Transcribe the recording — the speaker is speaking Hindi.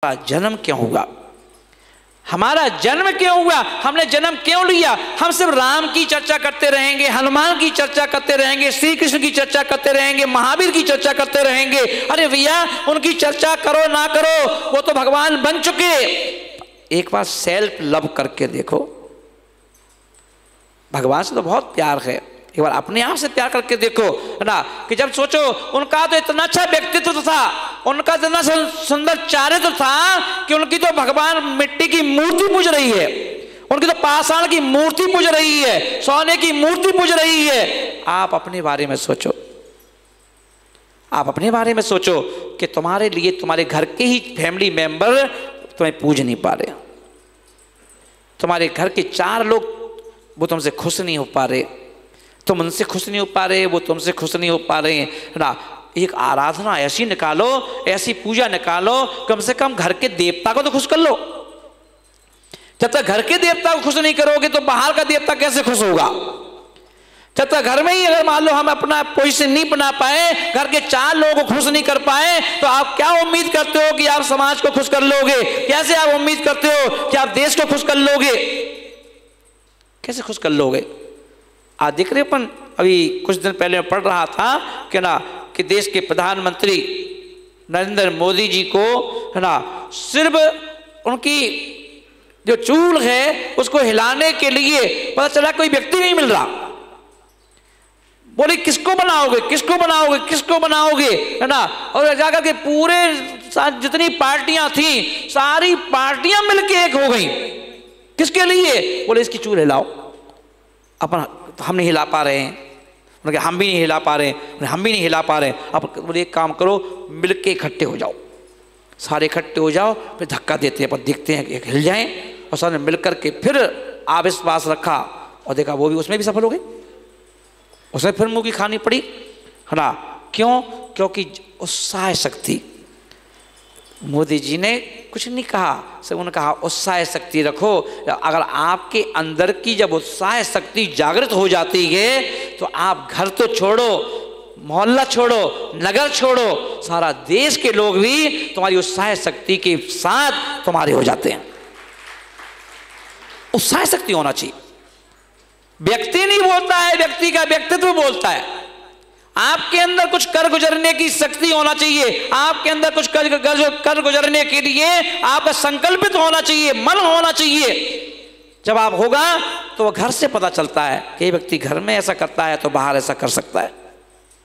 जन्म क्यों हुआ, हमारा जन्म क्यों हुआ, हमने जन्म क्यों लिया। हम सिर्फ राम की चर्चा करते रहेंगे, हनुमान की चर्चा करते रहेंगे, श्री कृष्ण की चर्चा करते रहेंगे, महावीर की चर्चा करते रहेंगे। अरे भैया उनकी चर्चा करो ना करो, वो तो भगवान बन चुके। एक बार सेल्फ लव करके देखो, भगवान से तो बहुत प्यार है, एक बार अपने आप से प्यार करके देखो, है ना। कि जब सोचो उनका तो इतना अच्छा व्यक्तित्व तो था, उनका इतना सुंदर चारित्र था कि उनकी तो भगवान मिट्टी की मूर्ति पूज रही है, उनकी तो पाषाण की मूर्ति पूज रही है, सोने की मूर्ति पूज रही है। आप अपने बारे में सोचो, आप अपने बारे में सोचो कि तुम्हारे लिए तुम्हारे घर के ही फैमिली मेंबर तुम्हें पूज नहीं पा रहे, तुम्हारे घर के 4 लोग वो तुमसे खुश नहीं हो पा रहे, तुम उनसे खुश नहीं हो पा रहे, वो तुमसे खुश नहीं हो पा रहे, है ना। एक आराधना ऐसी निकालो, ऐसी पूजा निकालो, कम से कम घर के देवता को तो खुश कर लो। जब तक घर के देवता को खुश नहीं करोगे तो बाहर का देवता कैसे खुश होगा। जब तक घर में ही अगर मान लो हम अपना पोजीशन नहीं बना पाए, घर के 4 लोगों को खुश नहीं कर पाए, तो आप क्या उम्मीद करते हो कि आप समाज को खुश कर लोगे। कैसे आप उम्मीद करते हो कि आप देश को खुश कर लोगे, कैसे खुश कर लोगे। आज देख रहे अपन, अभी कुछ दिन पहले मैं पढ़ रहा था कि ना कि देश के प्रधानमंत्री नरेंद्र मोदी जी को, है ना, सिर्फ उनकी जो चूल है उसको हिलाने के लिए पता चला कोई व्यक्ति नहीं मिल रहा। बोले किसको बनाओगे, किसको बनाओगे, किसको बनाओगे, है ना। और जाकर के पूरे जितनी पार्टियां थी सारी पार्टियां मिलके एक हो गई। किसके लिए, बोले इसकी चूल हिलाओ। अपन हम नहीं हिला पा रहे हैं, हम भी नहीं हिला पा रहे हैं, हम भी नहीं हिला पा रहे हैं। अब बोले एक काम करो, मिलके इकट्ठे हो जाओ, सारे इकट्ठे हो जाओ, फिर धक्का देते हैं, पर देखते हैं कि हिल जाएं। और सारे मिलकर के फिर आविश्वास रखा और देखा वो भी उसमें भी सफल हो गए, उसमें फिर मुंह की खानी पड़ी, है ना। क्यों, क्योंकि उत्साह शक्ति। मोदी जी ने कुछ नहीं कहा, सब उन्होंने कहा उत्साह शक्ति रखो। अगर आपके अंदर की जब उत्साह शक्ति जागृत हो जाती है तो आप घर तो छोड़ो, मोहल्ला छोड़ो, नगर छोड़ो, सारा देश के लोग भी तुम्हारी उत्साह शक्ति के साथ तुम्हारे हो जाते हैं। उत्साह शक्ति होना चाहिए। व्यक्ति नहीं बोलता है, व्यक्ति का व्यक्तित्व बोलता है। आपके अंदर कुछ कर गुजरने की शक्ति होना चाहिए, आपके अंदर कुछ कर गुजरने के लिए आपका संकल्पित होना चाहिए, मन होना चाहिए। जब आप होगा तो वह घर से पता चलता है कि व्यक्ति घर में ऐसा करता है तो बाहर ऐसा कर सकता है।